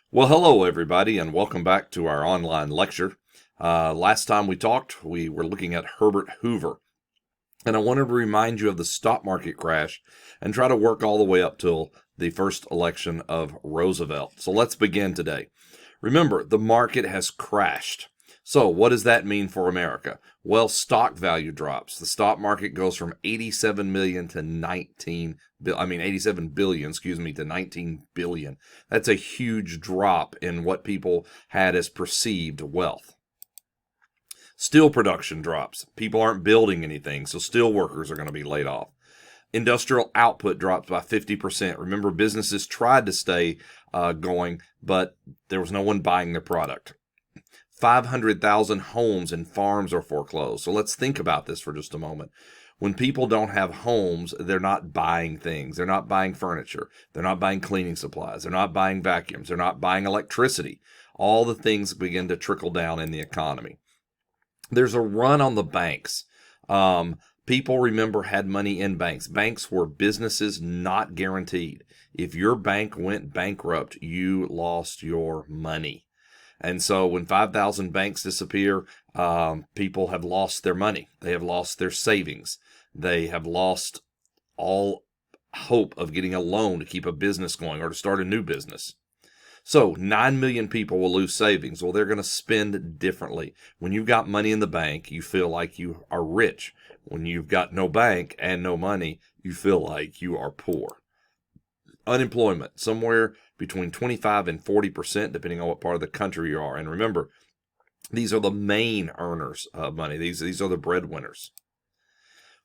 Well, hello, everybody, and welcome back to our online lecture. Last time we talked, we were looking at Herbert Hoover, and I wanted to remind you of the stock market crash and try to work all the way up till the first election of Roosevelt. So let's begin today. Remember, the market has crashed. So what does that mean for America? Well, stock value drops. The stock market goes from 87 million to 87 billion, to 19 billion. That's a huge drop in what people had as perceived wealth. Steel production drops. People aren't building anything, so steel workers are going to be laid off. Industrial output drops by 50%. Remember, businesses tried to stay going, but there was no one buying their product. 500,000 homes and farms are foreclosed. So let's think about this for just a moment. When people don't have homes, they're not buying things. They're not buying furniture. They're not buying cleaning supplies. They're not buying vacuums. They're not buying electricity. All the things begin to trickle down in the economy. There's a run on the banks. People, remember, had money in banks. Banks were businesses not guaranteed. If your bank went bankrupt, you lost your money. And so when 5,000 banks disappear, people have lost their money. They have lost their savings. They have lost all hope of getting a loan to keep a business going or to start a new business. So 9 million people will lose savings. Well, they're going to spend differently. When you've got money in the bank, you feel like you are rich. When you've got no bank and no money, you feel like you are poor. Unemployment, somewhere between 25 and 40%, depending on what part of the country you are. And remember, these are the main earners of money. These are the breadwinners.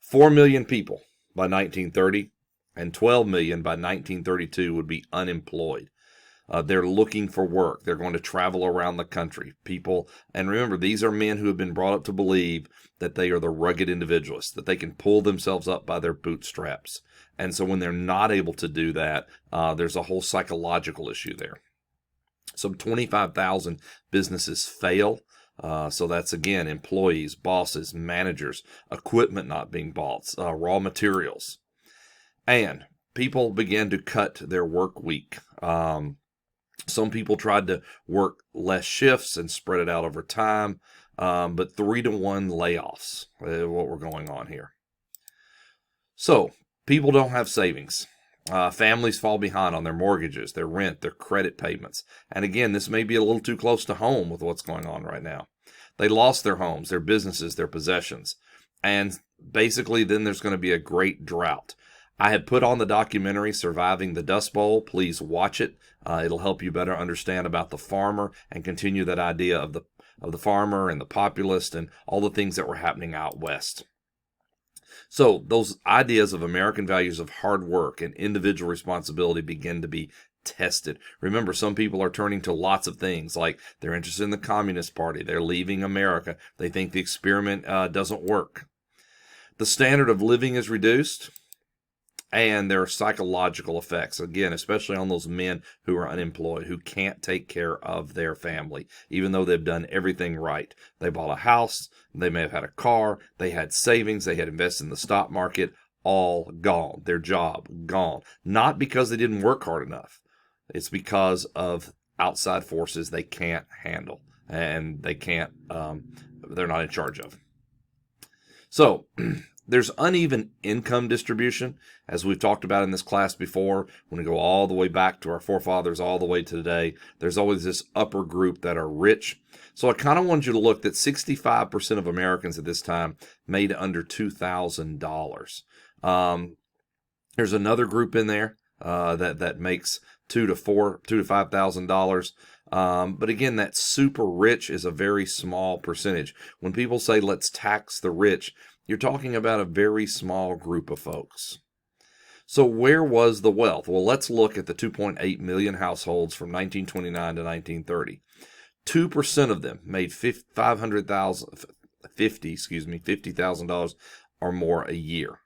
4 million people by 1930 and 12 million by 1932 would be unemployed. They're looking for work. They're going to travel around the country. People, and remember, these are men who have been brought up to believe that they are the rugged individualists, that they can pull themselves up by their bootstraps. And so when they're not able to do that, there's a whole psychological issue there. Some 25,000 businesses fail. So that's, again, employees, bosses, managers, equipment not being bought, raw materials. And people began to cut their work week. Some people tried to work less shifts and spread it out over time, but 3-to-1 layoffs is what we're going on here. So people don't have savings. Families fall behind on their mortgages, their rent, their credit payments. And again, this may be a little too close to home with what's going on right now. They lost their homes, their businesses, their possessions. And basically, then there's going to be a great drought. I have put on the documentary Surviving the Dust Bowl. Please watch it. It'll help you better understand about the farmer and continue that idea of the farmer and the populist and all the things that were happening out west. So those ideas of American values of hard work and individual responsibility begin to be tested. Remember, some people are turning to lots of things, like they're interested in the Communist Party. They're leaving America. They think the experiment doesn't work. The standard of living is reduced. And there are psychological effects, again, especially on those men who are unemployed, who can't take care of their family, even though they've done everything right. They bought a house, they may have had a car, they had savings, they had invested in the stock market, all gone. Their job gone. Not because they didn't work hard enough. It's because of outside forces they can't handle and they can't, they're not in charge of. So, there's uneven income distribution, as we've talked about in this class before. When we go all the way back to our forefathers, all the way to today, there's always this upper group that are rich. So I kind of want you to look that 65% of Americans at this time made under $2,000. There's another group in there that makes $2,000 to $5,000. But again, that super rich is a very small percentage. When people say let's tax the rich, you're talking about a very small group of folks. So where was the wealth? Well, let's look at the 2.8 million households from 1929 to 1930. 2% of them made $50,000 or more a year.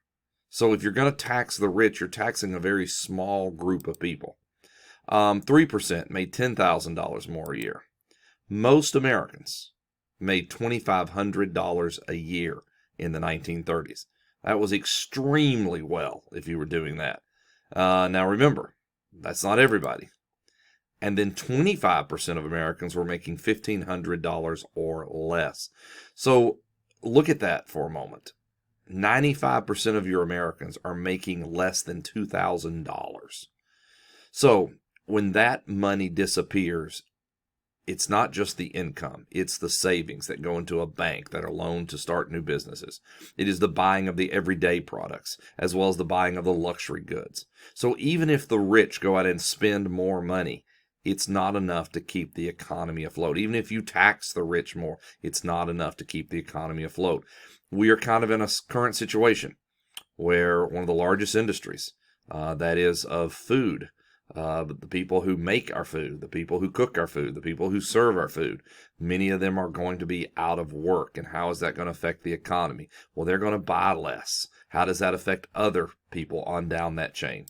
So if you're going to tax the rich, you're taxing a very small group of people. 3% made $10,000 more a year. Most Americans made $2,500 a year in the 1930s. That was extremely well if you were doing that. Now remember, that's not everybody. And then 25% of Americans were making $1,500 or less. So look at that for a moment. 95% of your Americans are making less than $2,000. So when that money disappears, it's not just the income, it's the savings that go into a bank that are loaned to start new businesses. It is the buying of the everyday products, as well as the buying of the luxury goods. So even if the rich go out and spend more money, it's not enough to keep the economy afloat. Even if you tax the rich more, it's not enough to keep the economy afloat. We are kind of in a current situation where one of the largest industries, that is of food, the people who make our food, the people who cook our food, the people who serve our food, many of them are going to be out of work. And how is that going to affect the economy? Well, they're going to buy less. How does that affect other people on down that chain?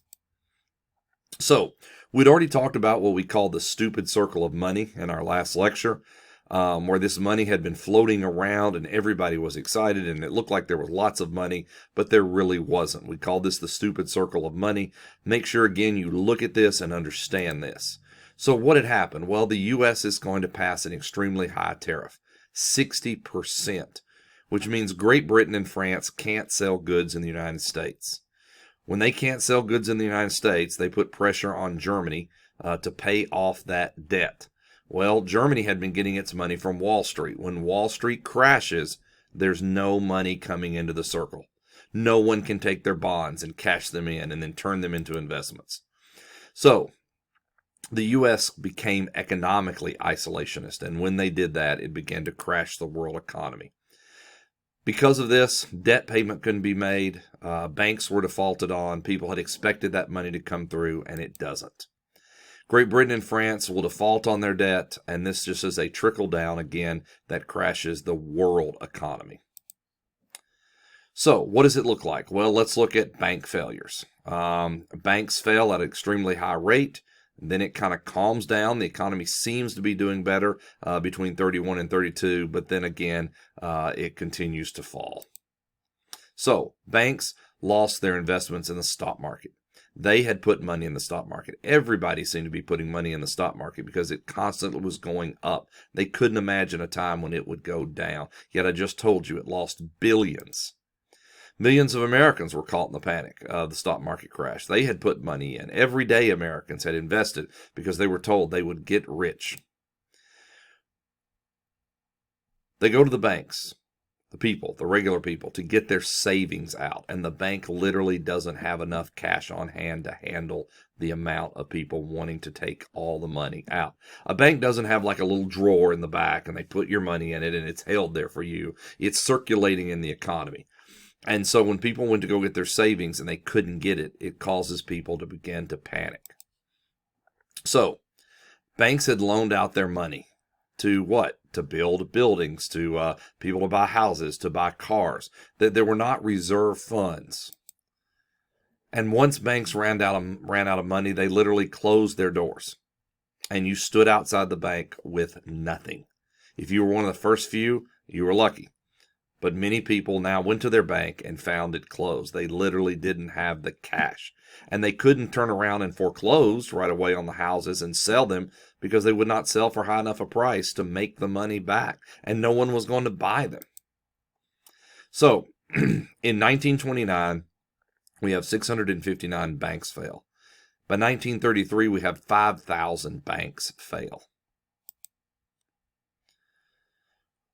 So we'd already talked about what we call the stupid circle of money in our last lecture, where this money had been floating around and everybody was excited and it looked like there was lots of money, but there really wasn't. We call this the stupid circle of money. Make sure, again, you look at this and understand this. So what had happened? Well, the U.S. is going to pass an extremely high tariff, 60%, which means Great Britain and France can't sell goods in the United States. When they can't sell goods in the United States, they put pressure on Germany to pay off that debt. Well, Germany had been getting its money from Wall Street. When Wall Street crashes, there's no money coming into the circle. No one can take their bonds and cash them in and then turn them into investments. So the U.S. became economically isolationist, and when they did that, it began to crash the world economy. Because of this, debt payment couldn't be made. Banks were defaulted on. People had expected that money to come through, and it doesn't. Great Britain and France will default on their debt, and this just is a trickle down again that crashes the world economy. So what does it look like? Well, let's look at bank failures. Banks fail at an extremely high rate. Then it kind of calms down. The economy seems to be doing better between 31 and 32, but then again, it continues to fall. So banks lost their investments in the stock market. They had put money in the stock market. Everybody seemed to be putting money in the stock market because it constantly was going up. They couldn't imagine a time when it would go down. Yet I just told you it lost billions. Millions of Americans were caught in the panic of the stock market crash. They had put money in. Everyday Americans had invested because they were told they would get rich. They go to the banks, the people, the regular people, to get their savings out. And the bank literally doesn't have enough cash on hand to handle the amount of people wanting to take all the money out. A bank doesn't have like a little drawer in the back and they put your money in it and it's held there for you. It's circulating in the economy. And so when people went to go get their savings and they couldn't get it, it causes people to begin to panic. So banks had loaned out their money to what? To build buildings, to people to buy houses, to buy cars. That there were not reserve funds. And once banks ran out of money, they literally closed their doors. And you stood outside the bank with nothing. If you were one of the first few, you were lucky. But many people now went to their bank and found it closed. They literally didn't have the cash. And they couldn't turn around and foreclose right away on the houses and sell them because they would not sell for high enough a price to make the money back. And no one was going to buy them. So in 1929, we have 659 banks fail. By 1933, we have 5,000 banks fail.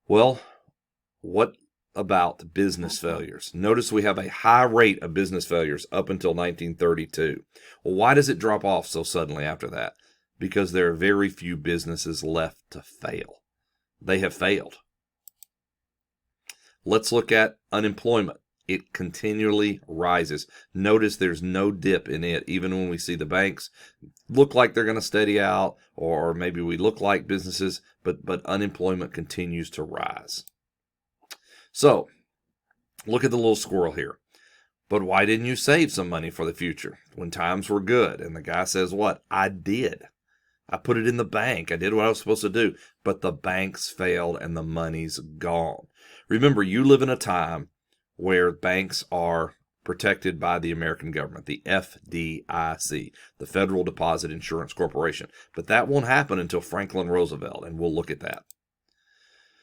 Well, what about business failures? Notice we have a high rate of business failures up until 1932. Well, why does it drop off so suddenly after that? Because there are very few businesses left to fail. They have failed. Let's look at unemployment. It continually rises. Notice there's no dip in it, even when we see the banks look like they're going to steady out, or maybe we look like businesses, but unemployment continues to rise. So, look at the little squirrel here. But why didn't you save some money for the future when times were good? And the guy says, what? I did. I put it in the bank. I did what I was supposed to do. But the banks failed and the money's gone. Remember, you live in a time where banks are protected by the American government, the FDIC, the Federal Deposit Insurance Corporation. But that won't happen until Franklin Roosevelt, and we'll look at that.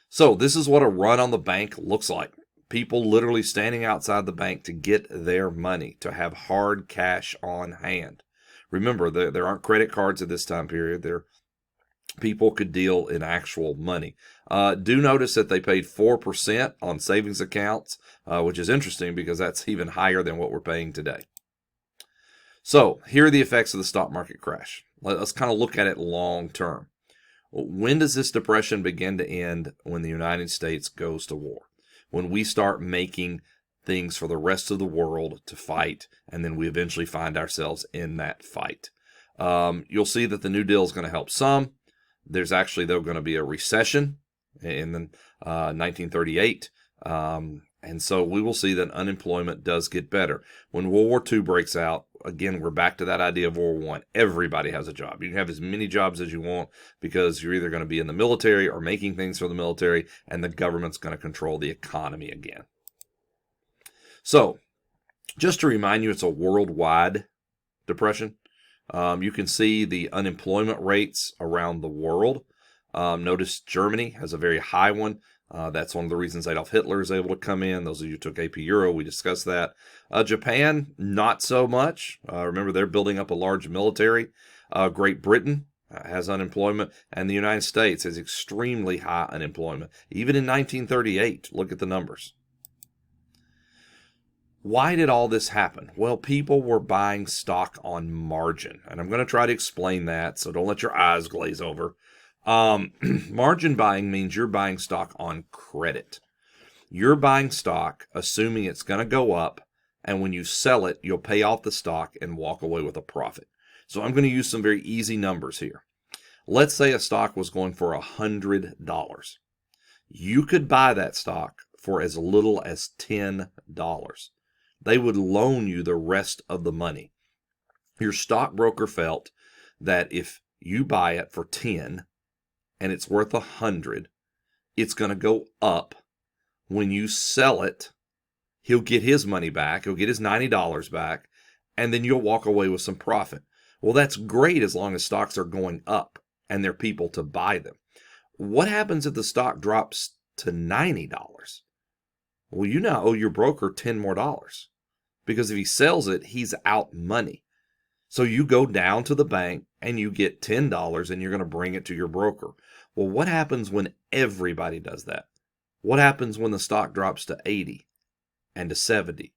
So this is what a run on the bank looks like. People literally standing outside the bank to get their money, to have hard cash on hand. Remember, there aren't credit cards at this time period. People could deal in actual money. Do notice that they paid 4% on savings accounts, which is interesting because that's even higher than what we're paying today. So here are the effects of the stock market crash. Let's kind of look at it long term. When does this depression begin to end? When the United States goes to war. When we start making things for the rest of the world to fight, and then we eventually find ourselves in that fight. You'll see that the New Deal is going to help some. There's actually, though, going to be a recession in 1938. And so we will see that unemployment does get better. When World War II breaks out, again, we're back to that idea of World War I. Everybody has a job. You can have as many jobs as you want because you're either going to be in the military or making things for the military, and the government's going to control the economy again. So just to remind you, it's a worldwide depression. You can see the unemployment rates around the world. Notice Germany has a very high one. That's one of the reasons Adolf Hitler is able to come in. Those of you who took AP Euro, we discussed that. Japan, not so much. Remember, they're building up a large military. Great Britain has unemployment, and the United States has extremely high unemployment. Even in 1938, look at the numbers. Why did all this happen? Well, people were buying stock on margin, and I'm going to try to explain that, so don't let your eyes glaze over. Margin buying means you're buying stock on credit. You're buying stock assuming it's going to go up, and when you sell it, you'll pay off the stock and walk away with a profit. So I'm going to use some very easy numbers here. Let's say a stock was going for $100. You could buy that stock for as little as $10. They would loan you the rest of the money. Your stockbroker felt that if you buy it for 10 and it's worth 100, it's going to go up. When you sell it, he'll get his money back. He'll get his $90 back, and then you'll walk away with some profit. Well, that's great as long as stocks are going up and there are people to buy them. What happens if the stock drops to $90? Well, you now owe your broker $10 more, because if he sells it, he's out money. So you go down to the bank and you get $10 and you're going to bring it to your broker. Well, what happens when everybody does that? What happens when the stock drops to 80 and to 70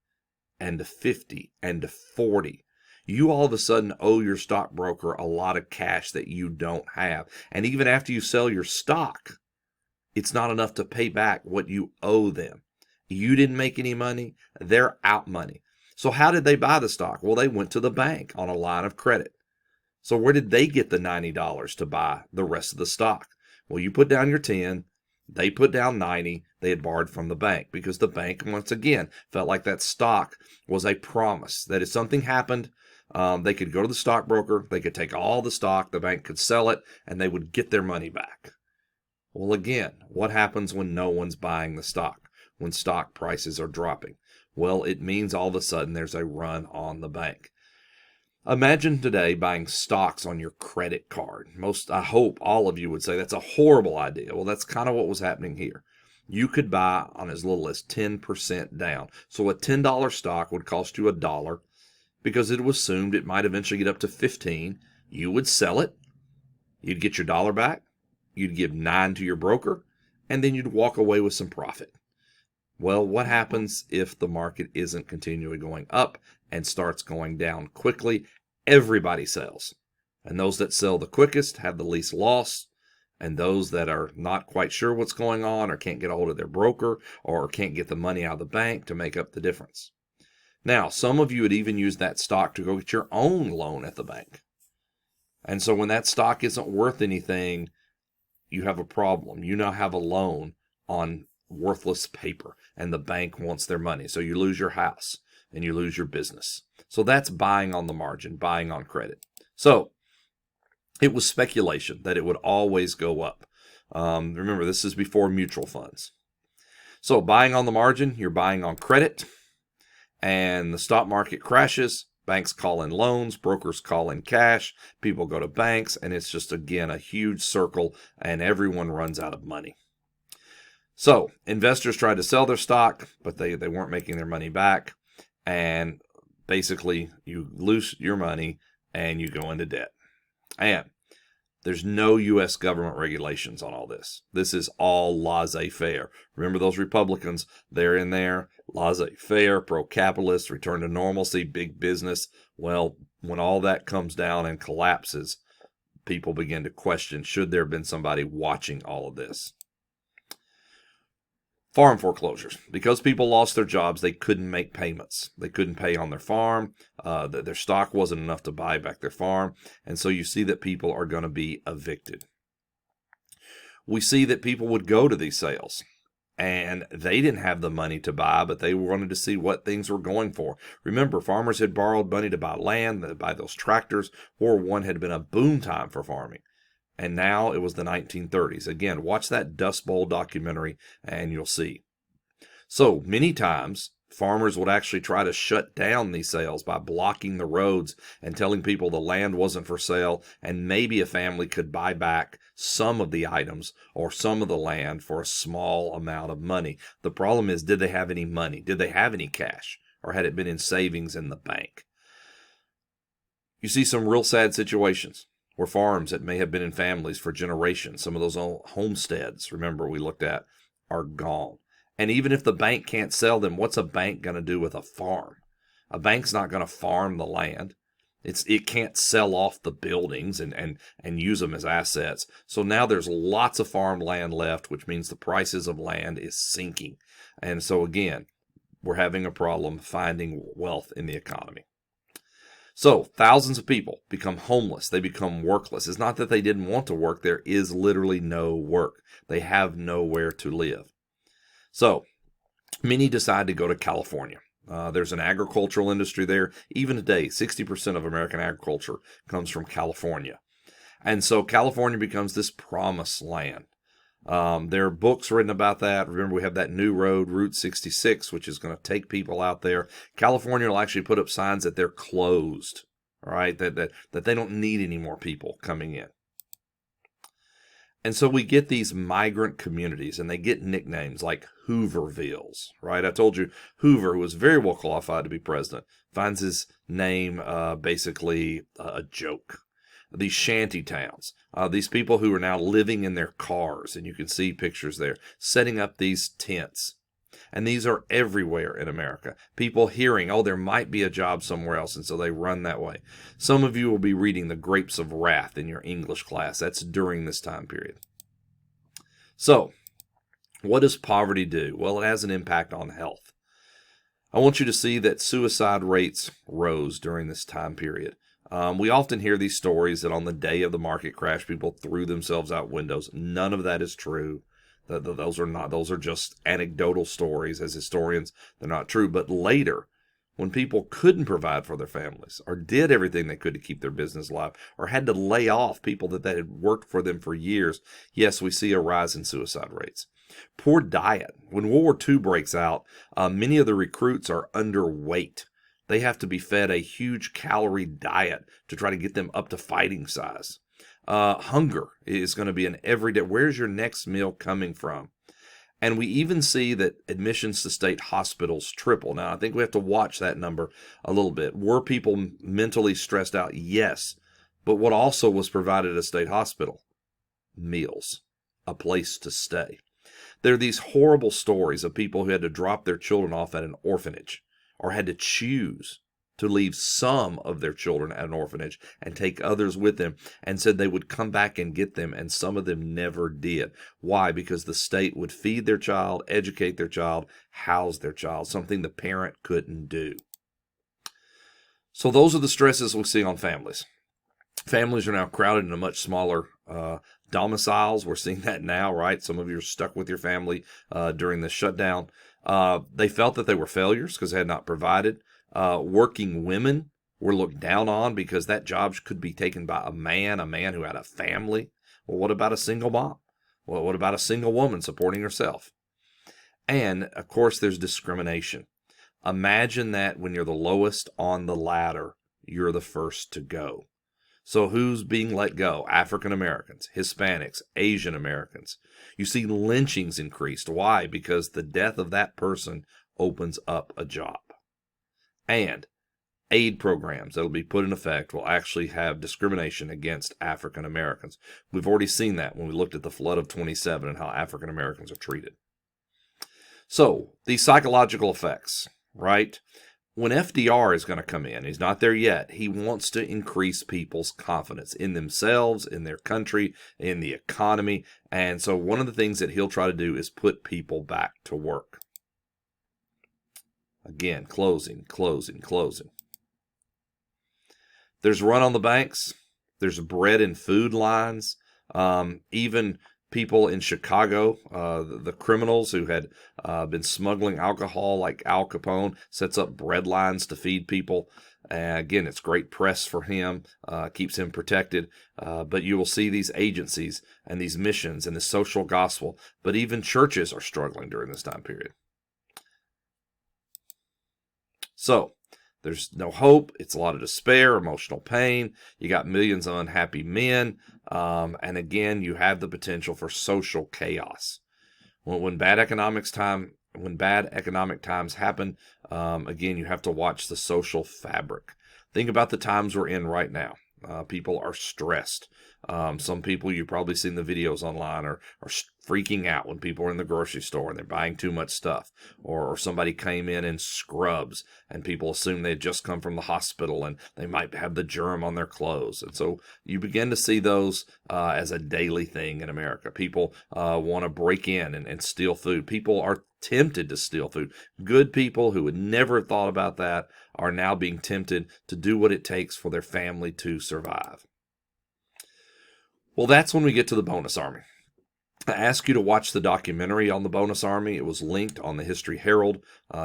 and to 50 and to 40? You all of a sudden owe your stockbroker a lot of cash that you don't have. And even after you sell your stock, it's not enough to pay back what you owe them. You didn't make any money. They're out money. So how did they buy the stock? Well, they went to the bank on a line of credit. So where did they get the $90 to buy the rest of the stock? Well, you put down your 10, they put down 90, they had borrowed from the bank because the bank, once again, felt like that stock was a promise that if something happened, they could go to the stockbroker, they could take all the stock, the bank could sell it, and they would get their money back. Well, again, what happens when no one's buying the stock, when stock prices are dropping? Well, it means all of a sudden there's a run on the bank. Imagine today buying stocks on your credit card. I hope all of you would say that's a horrible idea. Well, that's kind of what was happening here. You could buy on as little as 10% down. So a $10 stock would cost you $1 because it was assumed it might eventually get up to 15. You would sell it. You'd get your $1 back. You'd give 9 to your broker, and then you'd walk away with some profit. Well, what happens if the market isn't continually going up and starts going down quickly? Everybody sells. And those that sell the quickest have the least loss. And those that are not quite sure what's going on or can't get a hold of their broker or can't get the money out of the bank to make up the difference. Now, some of you would even use that stock to go get your own loan at the bank. And so when that stock isn't worth anything, you have a problem. You now have a loan on worthless paper, and the bank wants their money. So you lose your house and you lose your business. So that's buying on the margin, buying on credit. So it was speculation that it would always go up. Remember, this is before mutual funds. So buying on the margin, you're buying on credit. and the stock market crashes. Banks call in loans, brokers call in cash, people go to banks, and it's just, again, a huge circle, and everyone runs out of money. So investors tried to sell their stock, but they weren't making their money back. And basically, you lose your money and you go into debt. And there's no U.S. government regulations on all this. This is all laissez-faire. Remember those Republicans? They're in there. Laissez-faire, pro-capitalist, return to normalcy, big business. Well, when all that comes down and collapses, people begin to question, should there have been somebody watching all of this? Farm foreclosures. Because people lost their jobs, they couldn't make payments. They couldn't pay on their farm. Their stock wasn't enough to buy back their farm. And so you see that people are going to be evicted. We see that people would go to these sales, and they didn't have the money to buy, but they wanted to see what things were going for. Remember, farmers had borrowed money to buy land, to buy those tractors. War I had been a boom time for farming. And now it was the 1930s. Again, watch that Dust Bowl documentary and you'll see. So many times, farmers would actually try to shut down these sales by blocking the roads and telling people the land wasn't for sale, and maybe a family could buy back some of the items or some of the land for a small amount of money. The problem is, did they have any money? Did they have any cash? Or had it been in savings in the bank? You see some real sad situations where farms that may have been in families for generations, some of those old homesteads, remember we looked at, are gone. And even if the bank can't sell them, what's a bank going to do with a farm? A bank's not going to farm the land. It can't sell off the buildings and use them as assets. So now there's lots of farmland left, which means the prices of land is sinking. And so again, we're having a problem finding wealth in the economy. So thousands of people become homeless. They become workless. It's not that they didn't want to work. There is literally no work. They have nowhere to live. So many decide to go to California. There's an agricultural industry there. Even today, 60% of American agriculture comes from California. And so California becomes this promised land. There are books written about that. Remember, we have that new road, Route 66, which is going to take people out there. California will actually put up signs that they're closed, all right, that they don't need any more people coming in. And so we get these migrant communities, and they get nicknames like Hoovervilles, right? I told you Hoover, who was very well qualified to be president, finds his name basically a joke. These shanty towns, these people who are now living in their cars, and you can see pictures there, setting up these tents. And these are everywhere in America. People hearing, oh, there might be a job somewhere else, and so they run that way. Some of you will be reading The Grapes of Wrath in your English class. That's during this time period. So, what does poverty do? Well, it has an impact on health. I want you to see that suicide rates rose during this time period. We often hear these stories that on the day of the market crash, people threw themselves out windows. None of that is true. Those are just anecdotal stories. As historians, they're not true. But later, when people couldn't provide for their families or did everything they could to keep their business alive or had to lay off people that had worked for them for years, yes, we see a rise in suicide rates. Poor diet. When World War II breaks out, many of the recruits are underweight. They have to be fed a huge calorie diet to try to get them up to fighting size. Hunger is going to be an everyday. Where's your next meal coming from? And we even see that admissions to state hospitals triple. Now, I think we have to watch that number a little bit. Were people mentally stressed out? Yes. But what also was provided at a state hospital? Meals, a place to stay. There are these horrible stories of people who had to drop their children off at an orphanage or had to choose to leave some of their children at an orphanage and take others with them, and said they would come back and get them, and some of them never did. Why? Because the state would feed their child, educate their child, house their child, something the parent couldn't do. So those are the stresses we see on families. Families are now crowded into much smaller domiciles. We're seeing that now, right? Some of you are stuck with your family during the shutdown. They felt that they were failures because they had not provided. Working women were looked down on because that job could be taken by a man who had a family. Well, what about a single mom? Well, what about a single woman supporting herself? And, of course, there's discrimination. Imagine that when you're the lowest on the ladder, you're the first to go. So who's being let go? African Americans, Hispanics, Asian Americans. You see lynchings increased. Why? Because the death of that person opens up a job. And aid programs that will be put in effect will actually have discrimination against African Americans. We've already seen that when we looked at the flood of 27 and how African Americans are treated. So these psychological effects, right? When FDR is going to come in, he's not there yet. He wants to increase people's confidence in themselves, in their country, in the economy. And so one of the things that he'll try to do is put people back to work. Again, closing. There's run on the banks. There's bread and food lines. Even people in Chicago, the criminals who had been smuggling alcohol, like Al Capone, sets up bread lines to feed people. Again, it's great press for him, keeps him protected. But you will see these agencies and these missions and the social gospel. But even churches are struggling during this time period. So there's no hope. It's a lot of despair, emotional pain. You got millions of unhappy men. And again, you have the potential for social chaos. When bad economic times happen, again, you have to watch the social fabric. Think about the times we're in right now. People are stressed. Some people, you've probably seen the videos online, are freaking out when people are in the grocery store and they're buying too much stuff. Or somebody came in scrubs and people assume they had just come from the hospital and they might have the germ on their clothes. And so you begin to see those as a daily thing in America. People want to break in and steal food. People are tempted to steal food. Good people who would never have thought about that are now being tempted to do what it takes for their family to survive. Well, that's when we get to the bonus army. I ask you to watch the documentary on the bonus army. It was linked on the History Herald.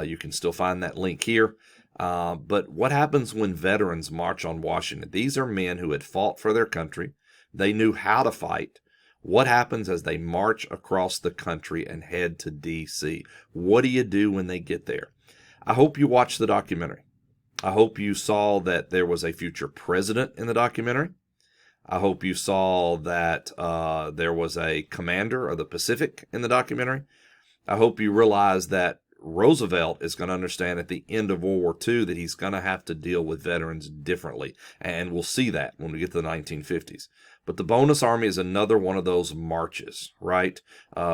You can still find that link here. But what happens when veterans march on Washington? These are men who had fought for their country. They knew how to fight. What happens as they march across the country and head to D.C.? What do you do when they get there? I hope you watched the documentary. I hope you saw that there was a future president in the documentary. I hope you saw that there was a commander of the Pacific in the documentary. I hope you realize that Roosevelt is going to understand at the end of World War II that he's going to have to deal with veterans differently. And we'll see that when we get to the 1950s. But the bonus army is another one of those marches, right?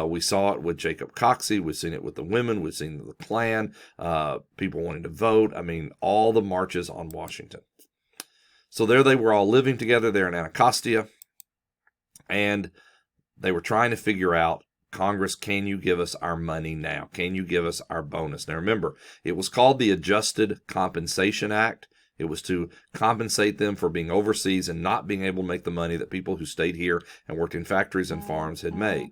We saw it with Jacob Coxey. We've seen it with the women. We've seen the Klan, people wanting to vote. I mean, all the marches on Washington. So there they were all living together there in Anacostia, and they were trying to figure out, Congress, can you give us our money now? Can you give us our bonus? Now remember, it was called the Adjusted Compensation Act. It was to compensate them for being overseas and not being able to make the money that people who stayed here and worked in factories and farms had made.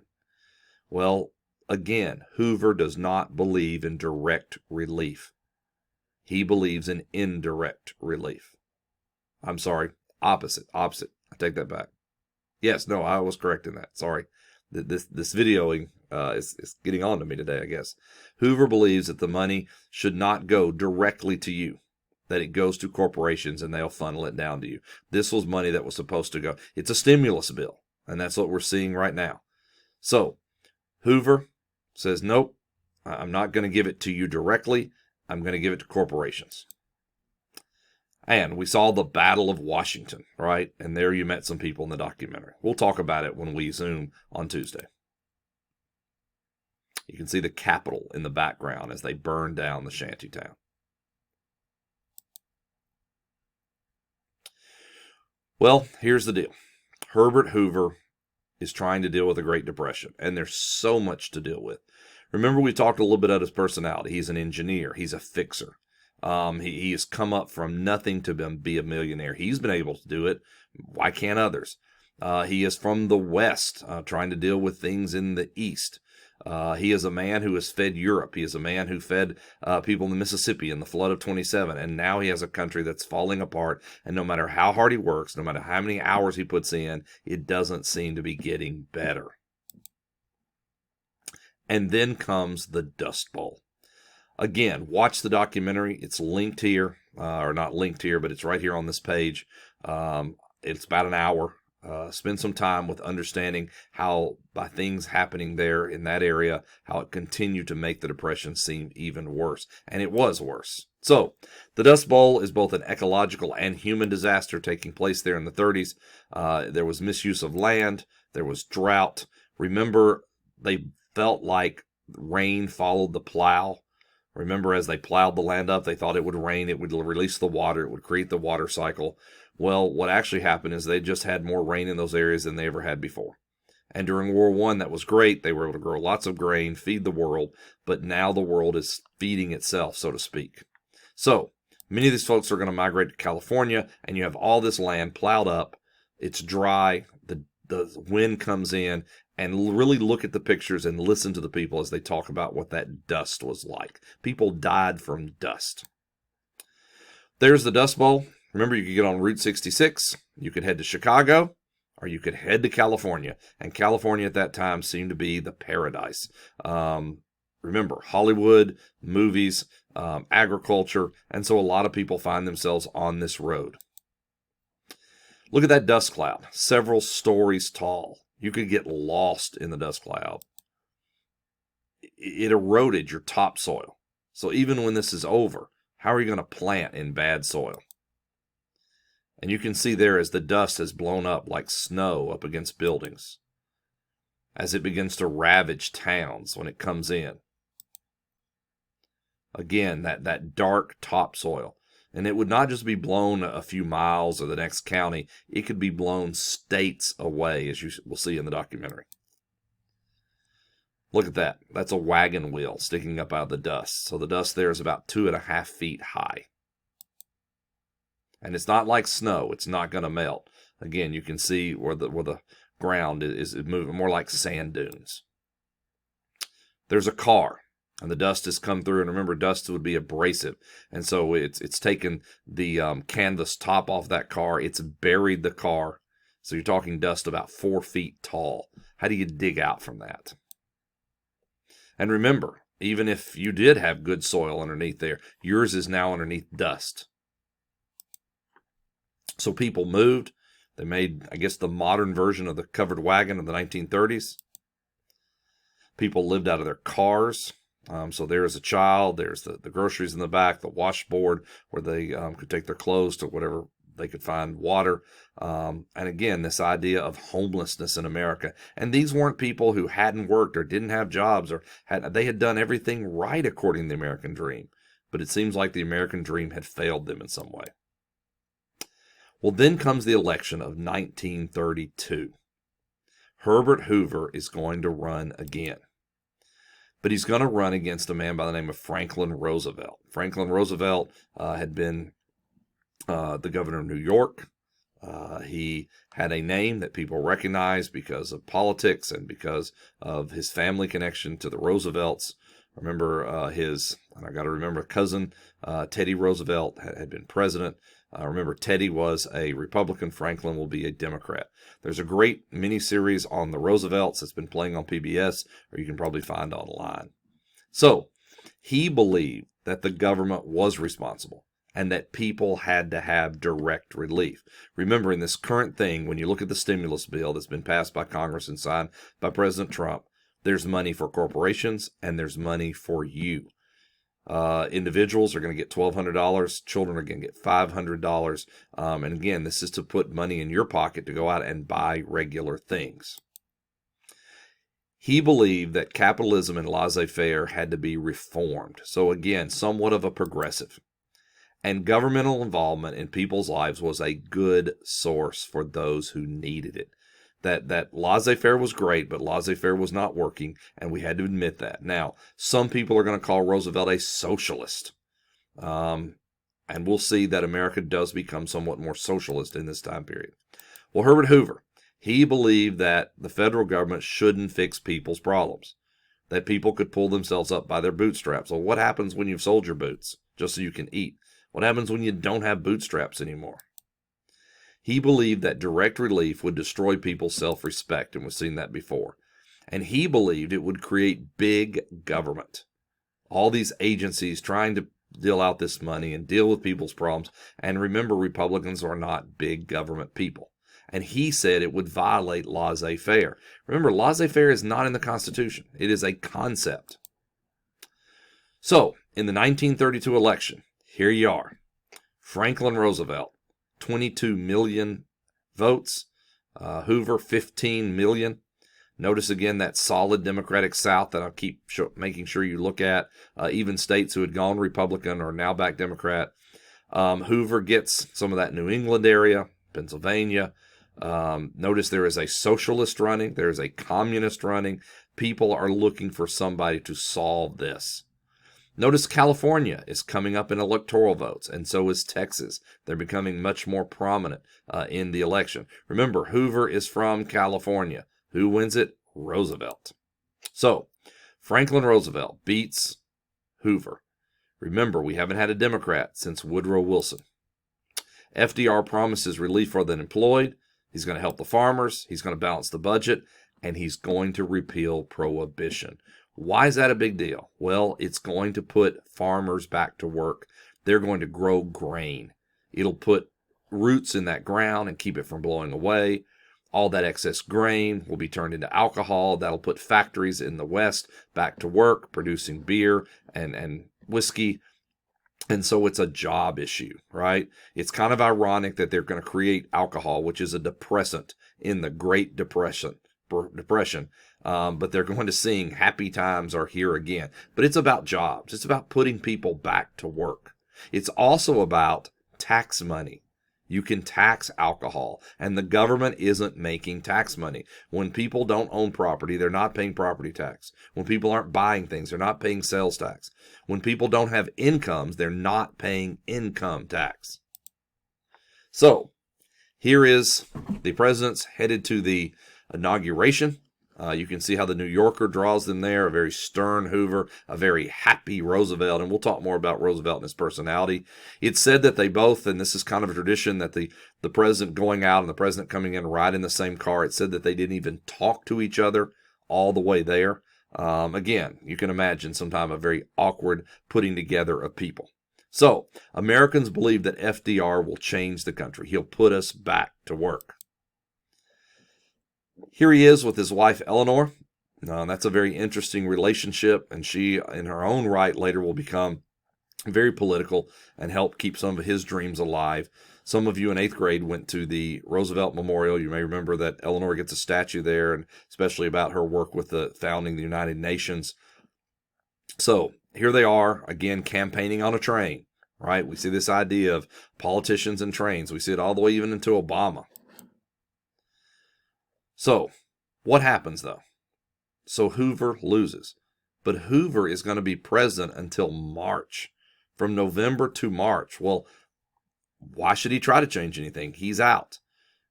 Well, again, Hoover does not believe in direct relief. He believes in indirect relief. I'm sorry, opposite. I take that back. Yes, no, I was correct in that. Sorry. This videoing is getting on to me today, I guess. Hoover believes that the money should not go directly to you, that it goes to corporations and they'll funnel it down to you. This was money that was supposed to go. It's a stimulus bill, and that's what we're seeing right now. So Hoover says, nope, I'm not going to give it to you directly. I'm going to give it to corporations. And we saw the Battle of Washington, right? And there you met some people in the documentary. We'll talk about it when we Zoom on Tuesday. You can see the Capitol in the background as they burn down the shantytown. Well, here's the deal. Herbert Hoover is trying to deal with the Great Depression, and there's so much to deal with. Remember, we talked a little bit about his personality. He's an engineer. He's a fixer. He has come up from nothing to be a millionaire. He's been able to do it. Why can't others? He is from the West, trying to deal with things in the East. He is a man who has fed Europe. He is a man who fed people in the Mississippi in the flood of 27. And now he has a country that's falling apart. And no matter how hard he works, no matter how many hours he puts in, it doesn't seem to be getting better. And then comes the Dust Bowl. Again, watch the documentary. It's linked here, or not linked here, but it's right here on this page. It's about an hour. Spend some time with understanding how, by things happening there in that area, how it continued to make the Depression seem even worse. And it was worse. So, the Dust Bowl is both an ecological and human disaster taking place there in the 30s. There was misuse of land. There was drought. Remember, they felt like rain followed the plow. Remember, as they plowed the land up, they thought it would rain, it would release the water, it would create the water cycle. Well, what actually happened is they just had more rain in those areas than they ever had before. And during World War I, that was great. They were able to grow lots of grain, feed the world, but now the world is feeding itself, so to speak. So, many of these folks are going to migrate to California, and you have all this land plowed up. It's dry, the wind comes in, and really look at the pictures and listen to the people as they talk about what that dust was like. People died from dust. There's the Dust Bowl. Remember, you could get on Route 66, you could head to Chicago, or you could head to California. And California at that time seemed to be the paradise. Remember, Hollywood, movies, agriculture, and so a lot of people find themselves on this road. Look at that dust cloud, several stories tall. You could get lost in the dust cloud. It eroded your topsoil. So even when this is over, how are you going to plant in bad soil? And you can see there as the dust has blown up like snow up against buildings, as it begins to ravage towns when it comes in. Again, that dark topsoil. And it would not just be blown a few miles or the next county. It could be blown states away, as you will see in the documentary. Look at that. That's a wagon wheel sticking up out of the dust. So the dust there is about 2.5 feet high. And it's not like snow. It's not going to melt. Again, you can see where the ground is moving, more like sand dunes. There's a car, and the dust has come through. And remember, dust would be abrasive. And so it's taken the canvas top off that car. It's buried the car. So you're talking dust about 4 feet tall. How do you dig out from that? And remember, even if you did have good soil underneath there, yours is now underneath dust. So people moved. They made, I guess, the modern version of the covered wagon of the 1930s. People lived out of their cars. So there's a child. There's the groceries in the back, the washboard where they could take their clothes to whatever they could find, water. And again, this idea of homelessness in America. And these weren't people who hadn't worked or didn't have jobs or they had done everything right according to the American dream. But it seems like the American dream had failed them in some way. Well, then comes the election of 1932. Herbert Hoover is going to run again. But he's going to run against a man by the name of Franklin Roosevelt. Franklin Roosevelt had been the governor of New York. He had a name that people recognized because of politics and because of his family connection to the Roosevelts. Remember and I got to remember, cousin Teddy Roosevelt had been president. Remember, Teddy was a Republican. Franklin will be a Democrat. There's a great miniseries on the Roosevelts that's been playing on PBS, or you can probably find online. So, he believed that the government was responsible and that people had to have direct relief. Remember, in this current thing, when you look at the stimulus bill that's been passed by Congress and signed by President Trump, there's money for corporations and there's money for you. Individuals are going to get $1,200. Children are going to get $500. And again, this is to put money in your pocket to go out and buy regular things. He believed that capitalism and laissez-faire had to be reformed. So again, somewhat of a progressive. And governmental involvement in people's lives was a good source for those who needed it. That laissez-faire was great, but laissez-faire was not working, and we had to admit that. Now, some people are going to call Roosevelt a socialist. And we'll see that America does become somewhat more socialist in this time period. Well, Herbert Hoover, he believed that the federal government shouldn't fix people's problems, that people could pull themselves up by their bootstraps. Well, what happens when you've sold your boots just so you can eat? What happens when you don't have bootstraps anymore? He believed that direct relief would destroy people's self-respect, and we've seen that before. And he believed it would create big government. all these agencies trying to deal out this money and deal with people's problems. And remember, Republicans are not big government people. And he said it would violate laissez-faire. Remember, laissez-faire is not in the Constitution. It is a concept. So, in the 1932 election, here you are. Franklin Roosevelt, 22 million votes. Hoover, 15 million. Notice again that solid Democratic South that I'll keep making sure you look at. Even states who had gone Republican are now back Democrat. Hoover gets some of that New England area, Pennsylvania. Notice there is a socialist running. There is a communist running. People are looking for somebody to solve this. Notice California is coming up in electoral votes, and so is Texas. They're becoming much more prominent in the election. Remember, Hoover is from California. Who wins it? Roosevelt. So, Franklin Roosevelt beats Hoover. Remember, we haven't had a Democrat since Woodrow Wilson. FDR promises relief for the unemployed. He's going to help the farmers. He's going to balance the budget, and he's going to repeal prohibition. Why is that a big deal? Well, it's going to put farmers back to work. They're going to grow grain. It'll put roots in that ground and keep it from blowing away. All that excess grain will be turned into alcohol. That'll put factories in the West back to work, producing beer and whiskey. And so it's a job issue, right? It's kind of ironic that they're going to create alcohol, which is a depressant in the Great Depression. But they're going to sing Happy Times Are Here Again. But it's about jobs. It's about putting people back to work. It's also about tax money. You can tax alcohol, and the government isn't making tax money. When people don't own property, they're not paying property tax. When people aren't buying things, they're not paying sales tax. When people don't have incomes, they're not paying income tax. So, here is the president's headed to the inauguration. You can see how the New Yorker draws them there, a very stern Hoover, a very happy Roosevelt, and we'll talk more about Roosevelt and his personality. It's said that they both, and this is kind of a tradition, that the president going out and the president coming in right in the same car, it said that they didn't even talk to each other all the way there. Again, you can imagine sometime a very awkward putting together of people. So, Americans believe that FDR will change the country. He'll put us back to work. Here he is with his wife, Eleanor. That's a very interesting relationship, and she, in her own right, later will become very political and help keep some of his dreams alive. Some of you in 8th grade went to the Roosevelt Memorial. You may remember that Eleanor gets a statue there, and especially about her work with the founding the United Nations. So here they are, again, campaigning on a train, right? We see this idea of politicians and trains. We see it all the way even into Obama. So, what happens, though? So Hoover loses. But Hoover is going to be president until March, from November to March. Well, why should he try to change anything? He's out.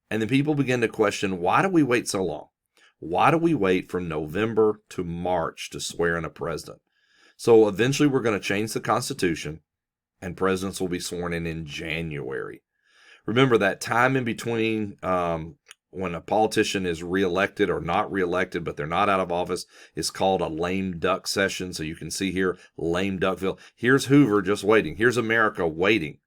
And then people begin to question, why do we wait so long? Why do we wait from November to March to swear in a president? So eventually we're going to change the Constitution, and presidents will be sworn in January. Remember that time in between when a politician is reelected or not reelected, but they're not out of office, is called a lame duck session. So you can see here, lame duckville. Here's Hoover just waiting. Here's America waiting.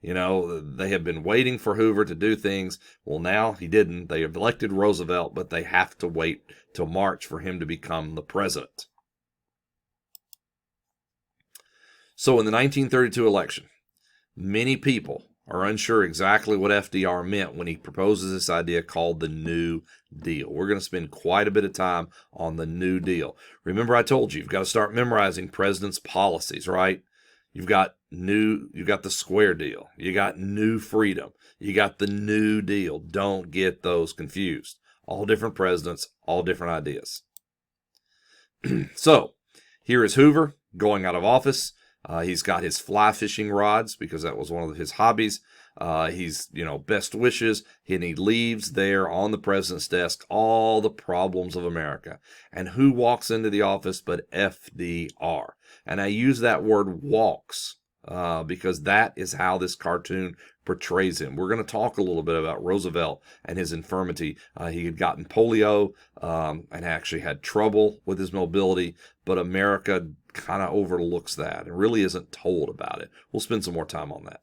You know, they have been waiting for Hoover to do things. Well, now he didn't. They have elected Roosevelt, but they have to wait till March for him to become the president. So in the 1932 election, many people are unsure exactly what FDR meant when he proposes this idea called the New Deal. We're going to spend quite a bit of time on the New Deal. Remember, I told you, you've got to start memorizing president's policies, right? You've got the square deal. You got new freedom. You got the New Deal. Don't get those confused. All different presidents, all different ideas. So, here is Hoover going out of office. He's got his fly fishing rods because that was one of his hobbies. He's, best wishes, and he leaves there on the president's desk all the problems of America. And who walks into the office but FDR? And I use that word walks because that is how this cartoon portrays him. We're going to talk a little bit about Roosevelt and his infirmity. He had gotten polio and actually had trouble with his mobility, but America kind of overlooks that and really isn't told about it. We'll spend some more time on that.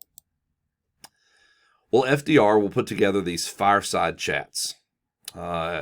Well, FDR will put together these fireside chats.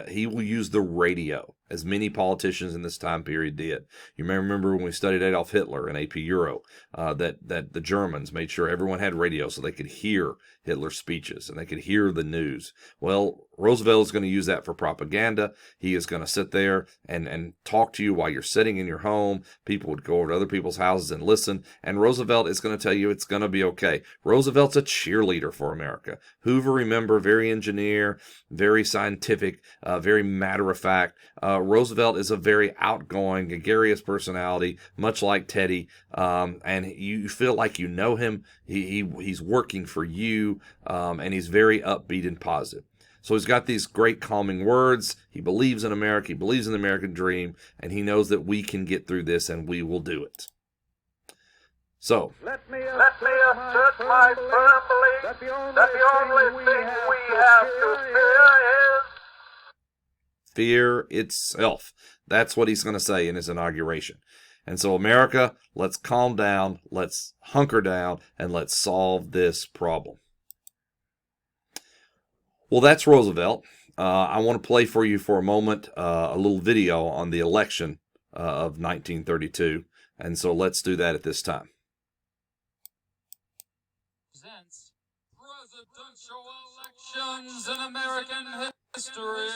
He will use the radio, as many politicians in this time period did. You may remember when we studied Adolf Hitler in AP Euro, that the Germans made sure everyone had radio so they could hear Hitler's speeches and they could hear the news. Well, Roosevelt is going to use that for propaganda. He is going to sit there and talk to you while you're sitting in your home. People would go over to other people's houses and listen, and Roosevelt is going to tell you it's going to be okay. Roosevelt's a cheerleader for America. Hoover, remember, very engineer, very scientific, very matter-of-fact. Roosevelt is a very outgoing, gregarious personality, much like Teddy, and you feel like you know him. He's working for you, and he's very upbeat and positive. So he's got these great calming words. He believes in America. He believes in the American dream, and he knows that we can get through this, and we will do it. So, let me assert my firm belief that the only thing we have to fear is fear itself. That's what he's going to say in his inauguration. And so, America, let's calm down, let's hunker down, and let's solve this problem. Well, that's Roosevelt. I want to play for you for a moment a little video on the election of 1932. And so let's do that at this time. Presidential elections in American history.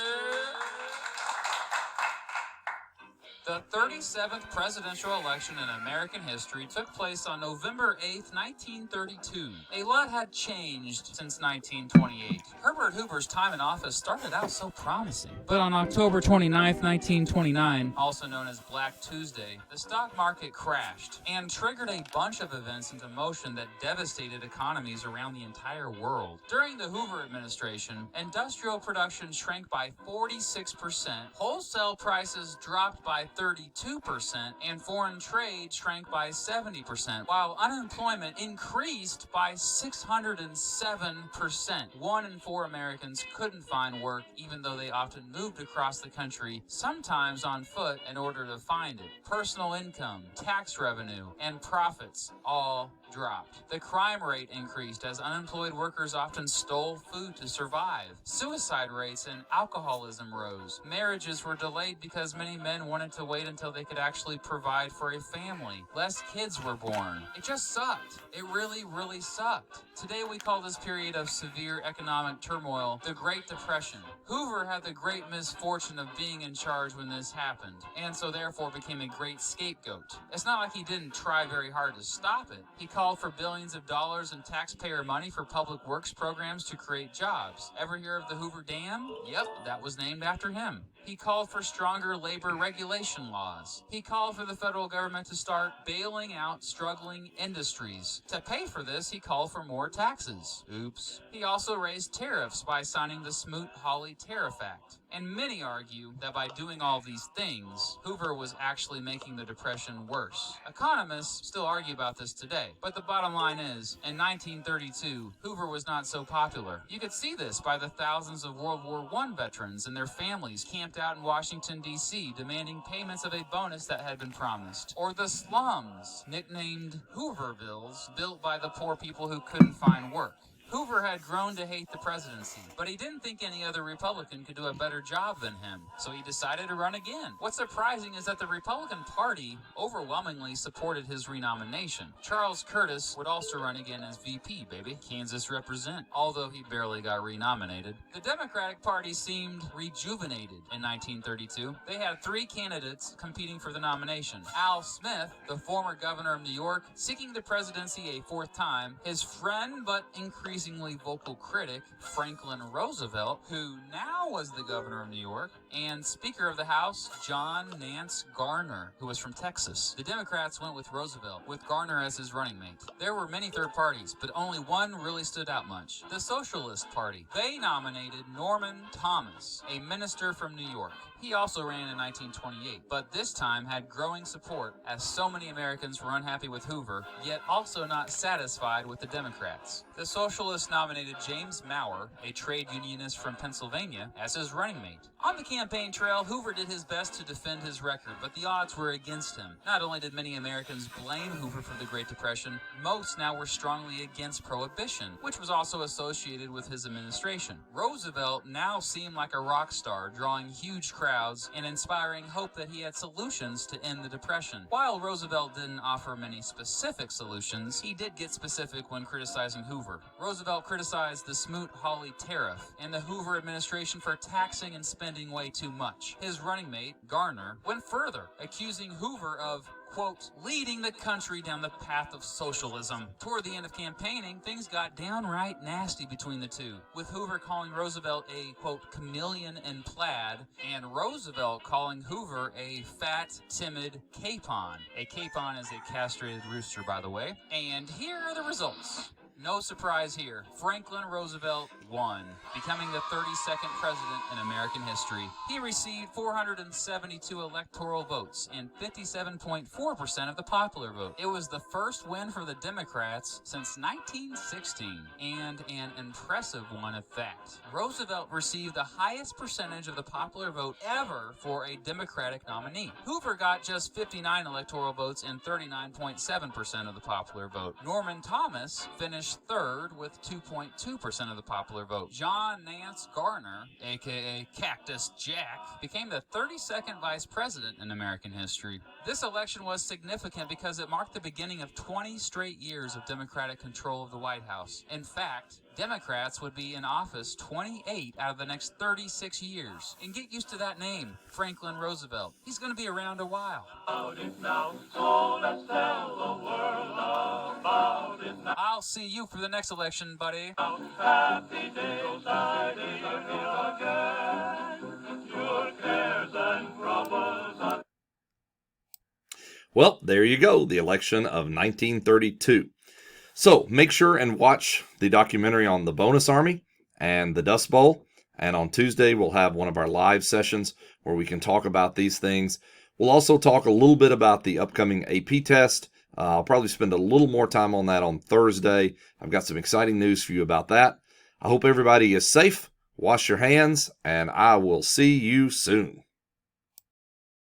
The 37th presidential election in American history took place on November 8th, 1932. A lot had changed since 1928. Herbert Hoover's time in office started out so promising. But on October 29th, 1929, also known as Black Tuesday, the stock market crashed and triggered a bunch of events into motion that devastated economies around the entire world. During the Hoover administration, industrial production shrank by 46%, wholesale prices dropped by 32%, and foreign trade shrank by 70%, while unemployment increased by 607%. 1 in 4 Americans couldn't find work, even though they often moved across the country, sometimes on foot, in order to find it. Personal income, tax revenue, and profits all dropped. The crime rate increased as unemployed workers often stole food to survive. Suicide rates and alcoholism rose. Marriages were delayed because many men wanted to wait until they could actually provide for a family. Less kids were born. It just sucked. It really, really sucked. Today we call this period of severe economic turmoil the Great Depression. Hoover had the great misfortune of being in charge when this happened, and so therefore became a great scapegoat. It's not like he didn't try very hard to stop it. He called for billions of dollars in taxpayer money for public works programs to create jobs. Ever hear of the Hoover Dam? Yep, that was named after him. He called for stronger labor regulation laws. He called for the federal government to start bailing out struggling industries. To pay for this, he called for more taxes. Oops. He also raised tariffs by signing the Smoot-Hawley Tariff Act. And many argue that by doing all these things, Hoover was actually making the Depression worse. Economists still argue about this today, but the bottom line is, in 1932, Hoover was not so popular. You could see this by the thousands of World War I veterans and their families camped out in Washington, D.C., demanding payments of a bonus that had been promised. Or the slums, nicknamed Hoovervilles, built by the poor people who couldn't find work. Hoover had grown to hate the presidency, but he didn't think any other Republican could do a better job than him, so he decided to run again. What's surprising is that the Republican Party overwhelmingly supported his renomination. Charles Curtis would also run again as VP, baby. Kansas represent, although he barely got renominated. The Democratic Party seemed rejuvenated in 1932. They had 3 candidates competing for the nomination. Al Smith, the former governor of New York, seeking the presidency a 4th time, his friend but increasingly increasingly vocal critic Franklin Roosevelt, who now was the governor of New York, and Speaker of the House John Nance Garner, who was from Texas. The Democrats went with Roosevelt, with Garner as his running mate. There were many third parties, but only one really stood out much: the Socialist Party. They nominated Norman Thomas, a minister from New York. He also ran in 1928, but this time had growing support as so many Americans were unhappy with Hoover, yet also not satisfied with the Democrats. The Socialists nominated James Mower, a trade unionist from Pennsylvania, as his running mate. On the campaign trail, Hoover did his best to defend his record, but the odds were against him. Not only did many Americans blame Hoover for the Great Depression, most now were strongly against Prohibition, which was also associated with his administration. Roosevelt now seemed like a rock star, drawing huge crowds and inspiring hope that he had solutions to end the Depression. While Roosevelt didn't offer many specific solutions, he did get specific when criticizing Hoover. Roosevelt criticized the Smoot-Hawley tariff and the Hoover administration for taxing and spending way too much. His running mate, Garner, went further, accusing Hoover of, quote, leading the country down the path of socialism. Toward the end of campaigning, things got downright nasty between the two, with Hoover calling Roosevelt a, quote, chameleon in plaid, and Roosevelt calling Hoover a fat, timid capon. A capon is a castrated rooster, by the way. And here are the results. No surprise here. Franklin Roosevelt won, becoming the 32nd president in American history. He received 472 electoral votes and 57.4% of the popular vote. It was the first win for the Democrats since 1916, and an impressive one at that. Roosevelt received the highest percentage of the popular vote ever for a Democratic nominee. Hoover got just 59 electoral votes and 39.7% of the popular vote. Norman Thomas finished third with 2.2% of the popular vote. John Nance Garner, aka Cactus Jack, became the 32nd vice president in American history. This election was significant because it marked the beginning of 20 straight years of Democratic control of the White House. In fact, Democrats would be in office 28 out of the next 36 years. And get used to that name, Franklin Roosevelt. He's going to be around a while. I'll see you for the next election, buddy. Happy days, I never hear again. Your cares and troubles. Well, there you go, the election of 1932. So make sure and watch the documentary on the Bonus Army and the Dust Bowl. And on Tuesday, we'll have one of our live sessions where we can talk about these things. We'll also talk a little bit about the upcoming AP test. I'll probably spend a little more time on that on Thursday. I've got some exciting news for you about that. I hope everybody is safe. Wash your hands, and I will see you soon.